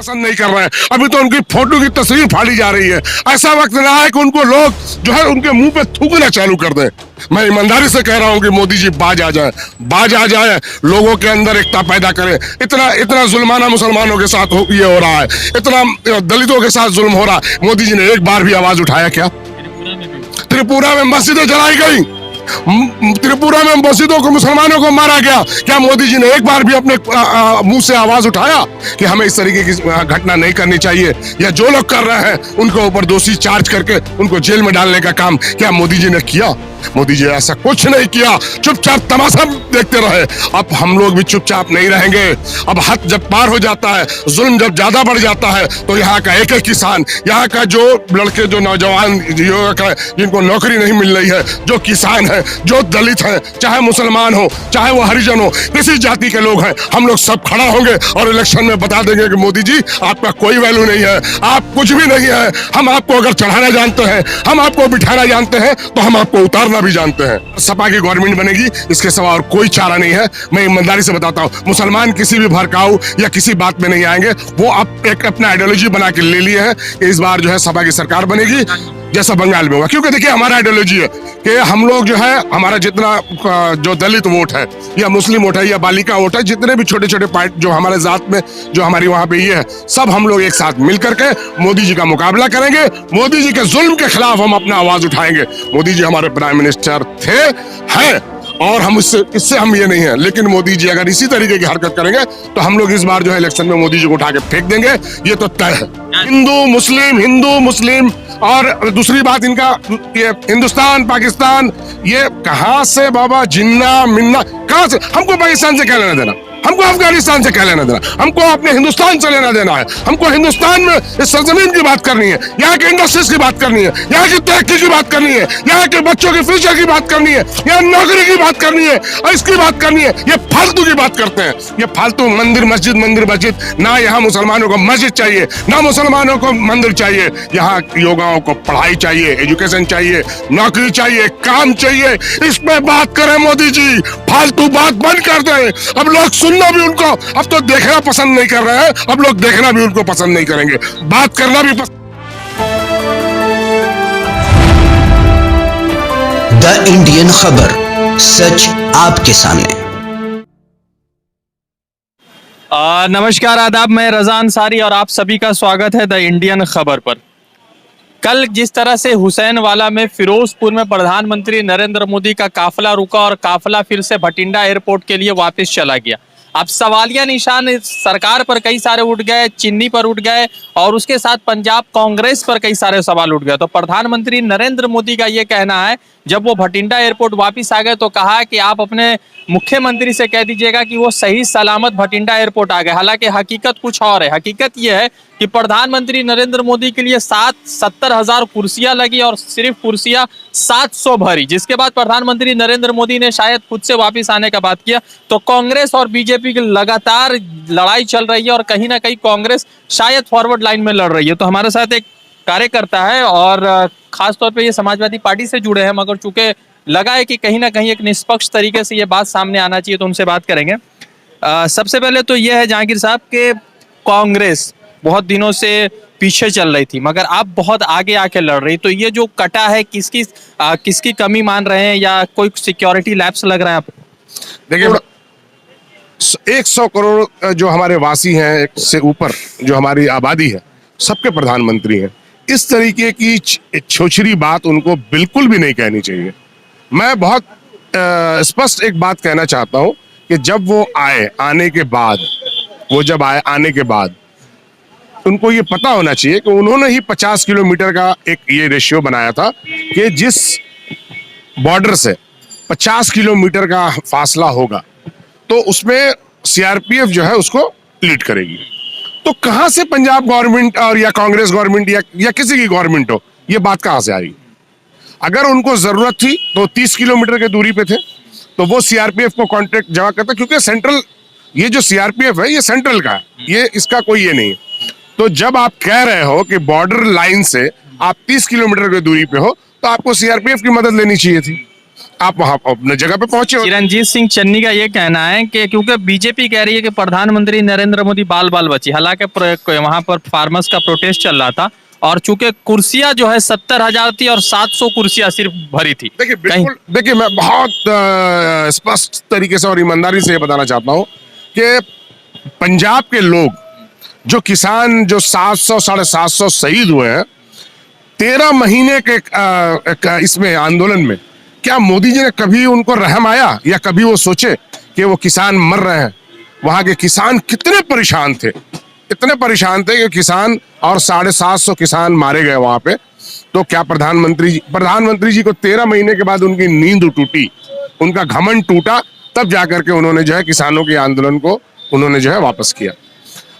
पसंद नहीं कर रहे हैं, अभी तो उनकी फोटो की तस्वीर फाड़ी जा रही है। ऐसा वक्त ना है कि उनको लोग जो है उनके मुंह पे थूकना चालू कर दें। मैं ईमानदारी से कह रहा हूं कि मोदी जी बाज आ जाए, लोगों के अंदर एकता पैदा करें। इतना जुल्माना मुसलमानों के साथ ये हो रहा है, इतना दलितों के साथ जुल्म हो रहा है, मोदी जी ने एक बार भी आवाज उठाया क्या? त्रिपुरा में मस्जिदें जलाई गई, त्रिपुरा में मस्जिदों को, मुसलमानों को मारा गया, क्या मोदी जी ने एक बार भी अपने मुंह से आवाज उठाया कि हमें इस तरीके की घटना नहीं करनी चाहिए, या जो लोग कर रहे हैं उनके ऊपर दोषी चार्ज करके उनको जेल में डालने का काम क्या मोदी जी ने किया? मोदी जी ऐसा कुछ नहीं किया, चुपचाप तमाशा देखते रहे। अब हम लोग भी चुपचाप नहीं रहेंगे। अब हद जब पार हो जाता है, जुल्म जब ज्यादा बढ़ जाता है, तो यहाँ का एक किसान, यहाँ का जो लड़के, जो नौजवान युवक है जिनको नौकरी नहीं मिल रही है, जो किसान है, जो दलित है, चाहे मुसलमान हो, चाहे वो हरिजन हो, किसी जाति के लोग हैं, हम लोग सब खड़ा होंगे और इलेक्शन में बता देंगे कि मोदी जी आपका कोई वैल्यू नहीं है, आप कुछ भी नहीं है। हम आपको अगर चढ़ाना जानते हैं, हम आपको बिठाना जानते हैं, तो हम आपको उतारना भी जानते हैं। सपा की गवर्नमेंट बनेगी, इसके सिवा और कोई चारा नहीं है। मैं ईमानदारी से बताता हूँ, मुसलमान किसी भी भड़काऊ या किसी बात में नहीं आएंगे। वो अब एक अपना आइडियोलॉजी बना के ले लिए हैं कि इस बार जो है सपा की सरकार बनेगी, जैसा बंगाल में हुआ। क्योंकि देखिए हमारा आइडियोलॉजी है कि हम लोग जो है, हमारा जितना जो दलित वोट है या मुस्लिम वोट है या बालिका वोट है, जितने भी छोटे छोटे पार्टी जो हमारे जात में जो हमारी वहां पे ये है, सब हम लोग एक साथ मिल करके मोदी जी का मुकाबला करेंगे। मोदी जी के जुल्म के खिलाफ हम अपना आवाज उठाएंगे। मोदी जी हमारे प्राइम मिनिस्टर थे, हैं, और हम इससे हम ये नहीं है। लेकिन मोदी जी अगर इसी तरीके की हरकत करेंगे तो हम लोग इस बार जो है इलेक्शन में मोदी जी को उठा के फेंक देंगे, ये तो तय है। हिंदू मुस्लिम और दूसरी बात इनका ये हिंदुस्तान पाकिस्तान, ये कहां से बाबा जिन्ना मिन्ना, कहां से? हमको पाकिस्तान से क्या लेना देना, हमको अफगानिस्तान से क्या लेना देना, हमको अपने हिंदुस्तान से लेना देना है। हमको हिंदुस्तान में इस सरजमीन की बात करनी है, यहाँ के इंडस्ट्रीज की बात करनी है, यहाँ की तरक्की की बात करनी है, यहाँ के बच्चों के फ्यूचर की बात करनी है, यहाँ नौकरी की बात करनी है और इसकी बात करनी है। ये फालतू की बात करते हैं, ये फालतू मंदिर मस्जिद ना। यहाँ मुसलमानों को मस्जिद चाहिए, ना मुसलमानों को मंदिर चाहिए। यहाँ युवाओं को पढ़ाई चाहिए, एजुकेशन चाहिए, नौकरी चाहिए, काम चाहिए। इस पे बात करें मोदी जी, फालतू बात बंद कर दें। अब लोग सुनना भी उनको अब तो देखना पसंद नहीं कर रहे हैं, अब लोग देखना भी उनको पसंद नहीं करेंगे, बात करना भी पसंद। द इंडियन खबर, सच आपके सामने। नमस्कार, आदाब, मैं रज़ा अंसारी और आप सभी का स्वागत है द इंडियन खबर पर। कल जिस तरह से हुसैन वाला में फिरोजपुर में प्रधानमंत्री नरेंद्र मोदी का काफिला रुका और काफिला फिर से भटिंडा एयरपोर्ट के लिए वापस चला गया, अब सवालिया निशान सरकार पर कई सारे उठ गए, चिन्नी पर उठ गए और उसके साथ पंजाब कांग्रेस पर कई सारे सवाल उठ गए। तो प्रधानमंत्री नरेंद्र मोदी का ये कहना है, जब वो भटिंडा एयरपोर्ट वापस आ गए तो कहा कि आप अपने मुख्यमंत्री से कह दीजिएगा कि वो सही सलामत भटिंडा एयरपोर्ट आ गए। हालांकि हकीकत कुछ और है। हकीकत ये है कि प्रधानमंत्री नरेंद्र मोदी के लिए 70,000 कुर्सियां लगी और सिर्फ कुर्सियां 700 भरी, जिसके बाद प्रधानमंत्री नरेंद्र मोदी ने शायद खुद से वापस आने का बात किया। तो कांग्रेस और बीजेपी की लगातार लड़ाई चल रही है और कहीं ना कहीं कांग्रेस शायद फॉरवर्ड लाइन में लड़ रही है। तो हमारे साथ एक कार्यकर्ता है और खासतौर पर ये समाजवादी पार्टी से जुड़े हैं, मगर चूंकि लगा है कि कहीं ना कहीं एक निष्पक्ष तरीके से ये बात सामने आना चाहिए, तो उनसे बात करेंगे। सबसे पहले तो ये है जहांगीर साहब के कांग्रेस बहुत दिनों से पीछे चल रही थी, मगर आप बहुत आगे आके लड़ रही, तो ये जो कटा है किसकी कमी मान रहे हैं या कोई सिक्योरिटी लैप्स लग रहा है आपको? देखिए, 100 करोड़ जो हमारे वासी हैं, एक से ऊपर जो हमारी आबादी है, सबके प्रधानमंत्री हैं। इस तरीके की छोछरी बात उनको बिल्कुल भी नहीं कहनी चाहिए। मैं बहुत स्पष्ट एक बात कहना चाहता हूं कि जब वो आने के बाद उनको ये पता होना चाहिए कि उन्होंने ही 50 किलोमीटर का एक ये रेशियो बनाया था कि जिस बॉर्डर से 50 किलोमीटर का फासला होगा तो उसमें सीआरपीएफ जो है उसको लीड करेगी। तो कहां से पंजाब गवर्नमेंट और या कांग्रेस गवर्नमेंट या किसी की गवर्नमेंट हो, ये बात कहां से आई? अगर उनको जरूरत थी तो 30 किलोमीटर की दूरी पे थे तो वो सीआरपीएफ को कॉन्ट्रैक्ट जमा करता, क्योंकि सेंट्रल, ये जो सीआरपीएफ है ये सेंट्रल का है, ये इसका कोई ये नहीं है। तो जब आप कह रहे हो कि बॉर्डर लाइन से आप 30 किलोमीटर की दूरी पे हो तो आपको सीआरपीएफ की मदद लेनी चाहिए थी। आप वहां अपने जगह पे पहुंचे हो। चिरंजीत सिंह चन्नी का ये कहना है कि क्योंकि बीजेपी कह रही है कि प्रधानमंत्री नरेंद्र मोदी बाल बाल बची, हालांकि वहां पर फार्मर्स का प्रोटेस्ट चल रहा था और चूंकि कुर्सियां जो है 70,000 थी और 700 कुर्सियां सिर्फ भरी थी। देखिए बिल्कुल, देखिए मैं बहुत स्पष्ट तरीके से और ईमानदारी से ये बताना चाहता हूं कि पंजाब के लोग, जो किसान जो 700 750 शहीद हुए हैं 13 महीने के इसमें आंदोलन में, क्या मोदी जी ने कभी उनको रहम आया या कभी वो सोचे कि वो किसान मर रहे हैं? वहां के किसान कितने परेशान थे, इतने परेशान थे कि किसान और 750 किसान मारे गए वहां पे। तो क्या प्रधानमंत्री जी को 13 महीने के बाद उनकी नींद टूटी, उनका घमंड टूटा, तब जाकर के उन्होंने जो है किसानों के आंदोलन को उन्होंने जो है वापस किया।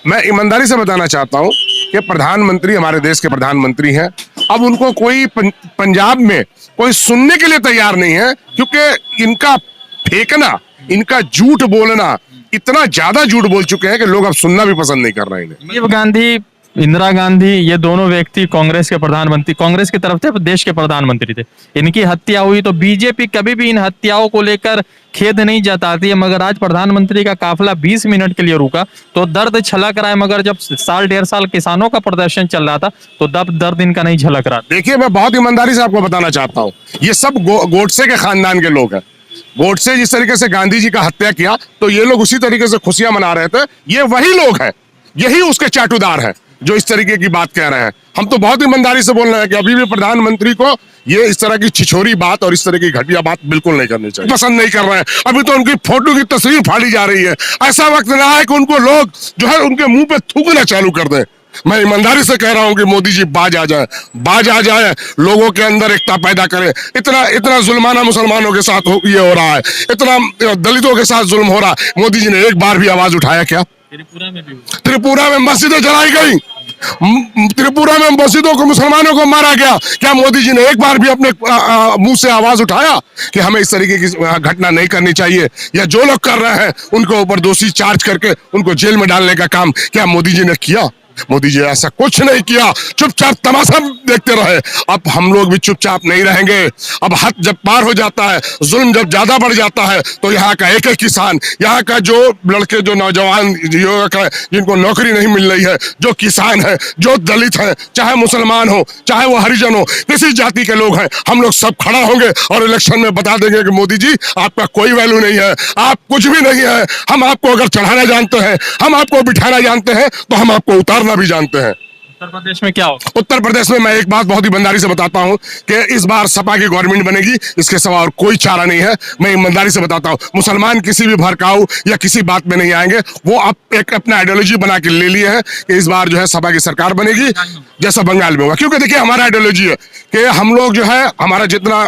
मैं ईमानदारी से बताना चाहता हूं कि प्रधानमंत्री हमारे देश के प्रधानमंत्री हैं। अब उनको कोई पंजाब में कोई सुनने के लिए तैयार नहीं है, क्योंकि इनका फेंकना, इनका झूठ बोलना, इतना ज्यादा झूठ बोल चुके हैं कि लोग अब सुनना भी पसंद नहीं कर रहे हैं इन्हें। राजीव गांधी, इंदिरा गांधी, ये दोनों व्यक्ति कांग्रेस के प्रधानमंत्री, कांग्रेस की तरफ थे, देश के प्रधानमंत्री थे। इनकी हत्या हुई तो बीजेपी कभी भी इन हत्याओं को लेकर खेद नहीं जताती है, मगर आज प्रधानमंत्री का काफिला 20 मिनट के लिए रुका तो दर्द छलक रहा है, मगर जब साल 1.5 साल किसानों का प्रदर्शन चल रहा था तो दर्द इनका नहीं झलक रहा। देखिए मैं बहुत ईमानदारी से आपको बताना चाहता हूँ, ये सब गोडसे के खानदान के लोग हैं। गोडसे जिस तरीके से गांधी जी का हत्या किया तो ये लोग उसी तरीके से खुशियां मना रहे थे। ये वही लोग हैं, यही उसके चाटुदार हैं जो इस तरीके की बात कह रहे हैं। हम तो बहुत ईमानदारी से बोल रहे हैं कि अभी भी प्रधानमंत्री को ये इस तरह की छिछोरी बात और इस तरह की घटिया बात बिल्कुल नहीं करनी चाहिए। पसंद नहीं कर रहे हैं। अभी तो उनकी फोटो की तस्वीर फाड़ी जा रही है। ऐसा वक्त ना है कि उनको लोग जो है उनके मुंह पे थूकना चालू कर दें। मैं ईमानदारी से कह रहा हूं कि मोदी जी बाज आ जाए, लोगों के अंदर एकता पैदा करें। इतना जुल्माना मुसलमानों के साथ ये हो रहा है, इतना दलितों के साथ जुल्म हो रहा है। मोदी जी ने एक बार भी आवाज उठाया क्या? त्रिपुरा में मस्जिदें जलाई गई, त्रिपुरा में मस्जिदों को, मुसलमानों को मारा गया। क्या मोदी जी ने एक बार भी अपने मुंह से आवाज उठाया कि हमें इस तरीके की घटना नहीं करनी चाहिए, या जो लोग कर रहे हैं उनको ऊपर दोषी चार्ज करके उनको जेल में डालने का काम क्या मोदी जी ने किया? मोदी जी ऐसा कुछ नहीं किया, चुपचाप तमाशा देखते रहे। अब हम लोग भी चुपचाप नहीं रहेंगे। अब हद जब पार हो जाता है, जुल्म जब ज्यादा बढ़ जाता है, तो यहाँ का एक एक किसान, यहाँ का जो लड़के, जो नौजवान युवक है जिनको नौकरी नहीं मिल रही है, जो किसान है, जो दलित है, चाहे मुसलमान हो, चाहे वो हरिजन हो, किसी जाति के लोग हैं, हम लोग सब खड़ा होंगे और इलेक्शन में बता देंगे कि मोदी जी आपका कोई वैल्यू नहीं है, आप कुछ भी नहीं है। हम आपको अगर चढ़ाना जानते हैं, हम आपको बिठाना जानते हैं, तो हम आपको उतारना भी जानते हैं। उत्तर प्रदेश में क्या होगा? उत्तर प्रदेश में मैं एक बात बहुत ईमानदारी से बताता हूं कि इस बार सपा की गवर्नमेंट बनेगी, इसके सिवा और कोई चारा नहीं है। मैं ईमानदारी से बताता हूं, मुसलमान किसी भी भड़काऊ या किसी बात में नहीं आएंगे। वो अब एक अपना आइडियोलॉजी बना के ले लिए हैं कि इस बार जो है सपा की सरकार बनेगी, जैसा बंगाल में हुआ। क्योंकि देखिए हमारा आइडियोलॉजी है कि हम लोग जो है, हमारा जितना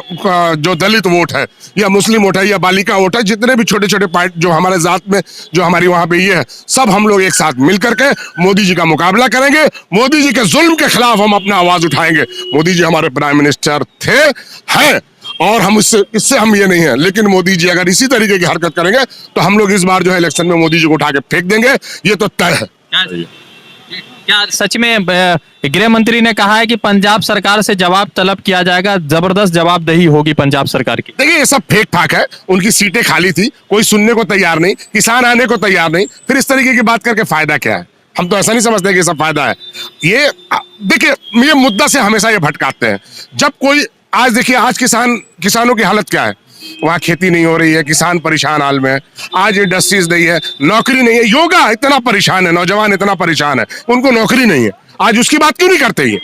जो दलित वोट है या मुस्लिम वोट है या बालिका वोट है, जितने भी छोटे छोटे पार्टी जो हमारे जात में, जो हमारी वहां पे ये है, सब हम लोग एक साथ मिलकर के मोदी जी का मुकाबला करेंगे। मोदी जी के जुल्म के खिलाफ हम अपना आवाज उठाएंगे। मोदी जी हमारे प्राइम मिनिस्टर थे, हैं, और हम इससे हम ये नहीं है। लेकिन मोदी जी अगर इसी तरीके की हरकत करेंगे तो हम लोग इस बार जो है इलेक्शन में मोदी जी को उठा के फेंक देंगे, ये तो तय है। क्या सच में गृह मंत्री ने कहा है कि पंजाब सरकार से जवाब तलब किया जाएगा, जबरदस्त जवाबदेही होगी पंजाब सरकार की? देखिए ये सब फेक फाक है। उनकी सीटें खाली थी, कोई सुनने को तैयार नहीं, किसान आने को तैयार नहीं, फिर इस तरीके की बात करके फायदा क्या है? हम तो ऐसा नहीं समझते कि सब फायदा है। ये देखिए, ये मुद्दा से हमेशा ये भटकाते हैं। जब कोई, आज देखिए, आज किसानों की हालत क्या है, वहाँ खेती नहीं हो रही है, किसान परेशान हाल में है। आज इंडस्ट्रीज नहीं है, नौकरी नहीं है, योगा इतना परेशान है, नौजवान इतना परेशान है, उनको नौकरी नहीं है। आज उसकी बात क्यों नहीं करते ये?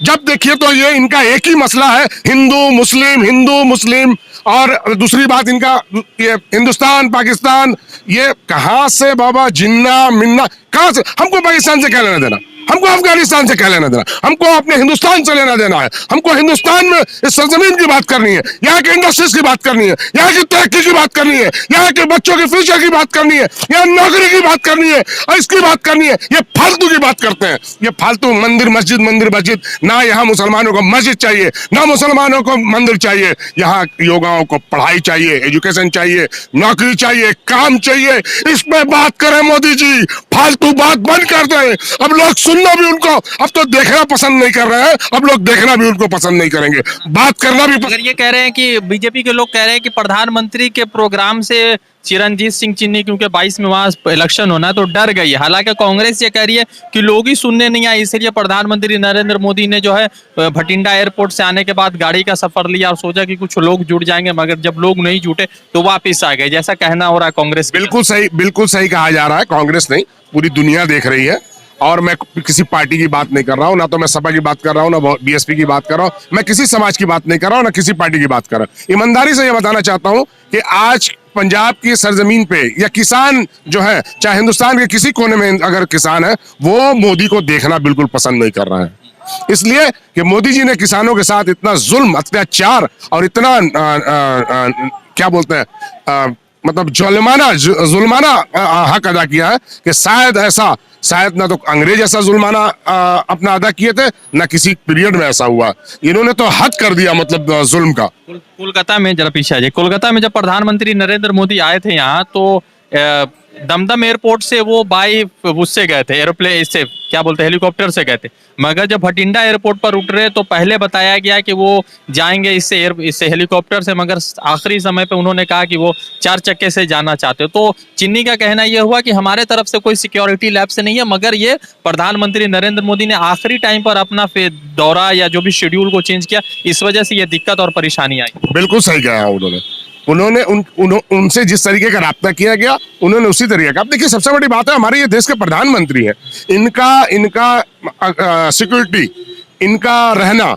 जब देखिए तो ये इनका एक ही मसला है, हिंदू मुस्लिम, और दूसरी बात इनका ये हिंदुस्तान पाकिस्तान। ये कहाँ से बाबा जिन्ना मिन्ना, कहाँ से? हमको पाकिस्तान से क्या लेना देना, हमको अफगानिस्तान से क्या लेना देना, हमको अपने हिंदुस्तान से लेना देना है। हमको हिंदुस्तान में इस सरजमीन की बात करनी है, यहाँ के इंडस्ट्रीज की बात करनी है, यहाँ की तरक्की की बात करनी है, यहाँ के बच्चों के फ्यूचर की बात करनी है, यहाँ नौकरी की बात करनी है, और इसकी बात करनी है। ये फालतू की बात करते हैं, ये फालतू मंदिर मस्जिद। ना यहाँ मुसलमानों को मस्जिद चाहिए, ना मुसलमानों को मंदिर चाहिए। यहाँ युवाओं को पढ़ाई चाहिए, एजुकेशन चाहिए, नौकरी चाहिए, काम चाहिए। इस पे बात करें मोदी जी, फालतू बात बंद कर दें। अब लोग सुनना भी उनको अब तो देखना पसंद नहीं कर रहे हैं, अब लोग देखना भी उनको पसंद नहीं करेंगे, बात करना भी अगर ये कह रहे हैं कि बीजेपी के लोग कह रहे हैं कि प्रधानमंत्री के प्रोग्राम से चिरंजीत सिंह चिन्नी, क्योंकि 22 में वहां इलेक्शन होना है तो डर गई है। हालांकि कांग्रेस ये कह रही है कि लोग ही सुनने नहीं आए, इसलिए प्रधानमंत्री नरेंद्र मोदी ने जो है भटिंडा एयरपोर्ट से आने के बाद गाड़ी का सफर लिया और सोचा कि कुछ लोग जुट जाएंगे, मगर जब लोग नहीं जुटे तो वापिस आ गए, जैसा कहना हो रहा है कांग्रेस। बिल्कुल सही कहा जा रहा है। कांग्रेस नहीं, पूरी दुनिया देख रही है। और मैं किसी पार्टी की बात नहीं कर रहा हूं, ना तो मैं सपा की बात कर रहा हूं, ना बीएसपी की बात कर रहा हूं, मैं किसी समाज की बात नहीं कर रहा हूं, ना किसी पार्टी की बात कर रहा हूं। ईमानदारी से यह बताना चाहता हूं कि आज पंजाब की सरजमीन पे या किसान जो है, चाहे हिंदुस्तान के किसी कोने में अगर किसान है, वो मोदी को देखना बिल्कुल पसंद नहीं कर रहा है। इसलिए कि मोदी जी ने किसानों के साथ इतना जुल्म, अत्याचार और इतना क्या बोलते हैं, मतलब जुल्माना हक अदा किया है कि शायद ना तो अंग्रेज ऐसा जुल्माना अपना अदा किए थे, ना किसी पीरियड में ऐसा हुआ। इन्होंने तो हद कर दिया, मतलब जुल्म का। कोलकाता में, जरा पीछे आ जाइए, कोलकाता में जब प्रधानमंत्री नरेंद्र मोदी आए थे यहाँ, तो दमदम एयरपोर्ट से वो बाई उससे गए थे, एरोप्लेन से क्या बोलते हैं, हेलीकॉप्टर से गए थे। मगर जब भटिंडा एयरपोर्ट पर उतरे तो पहले बताया गया कि वो जाएंगे इससे हेलीकॉप्टर से, मगर आखिरी समय पे उन्होंने कहा कि वो 4 चक्के से जाना चाहते हो। तो चिन्नी का कहना यह हुआ कि हमारे तरफ से कोई सिक्योरिटी लैप्स नहीं है, मगर ये प्रधानमंत्री नरेंद्र मोदी ने आखिरी टाइम पर अपना दौरा या जो भी शेड्यूल को चेंज किया, इस वजह से ये दिक्कत और परेशानी आई। बिल्कुल सही कहा उन्होंने। उनसे जिस तरीके का राब्ता किया गया, उन्होंने उसी तरीके का। अब देखिए, सबसे बड़ी बात है, हमारे ये देश के प्रधानमंत्री हैं, इनका सिक्योरिटी, इनका रहना,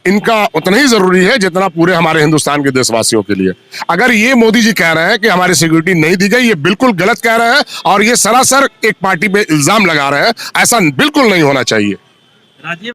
इनका उतना ही जरूरी है जितना पूरे हमारे हिंदुस्तान के देशवासियों के लिए। अगर ये मोदी जी कह रहे हैं कि हमारी सिक्योरिटी नहीं दी गई, ये बिल्कुल गलत कह रहे हैं और ये सरासर एक पार्टी पे इल्जाम लगा रहे हैं। ऐसा बिल्कुल नहीं होना चाहिए। राजीव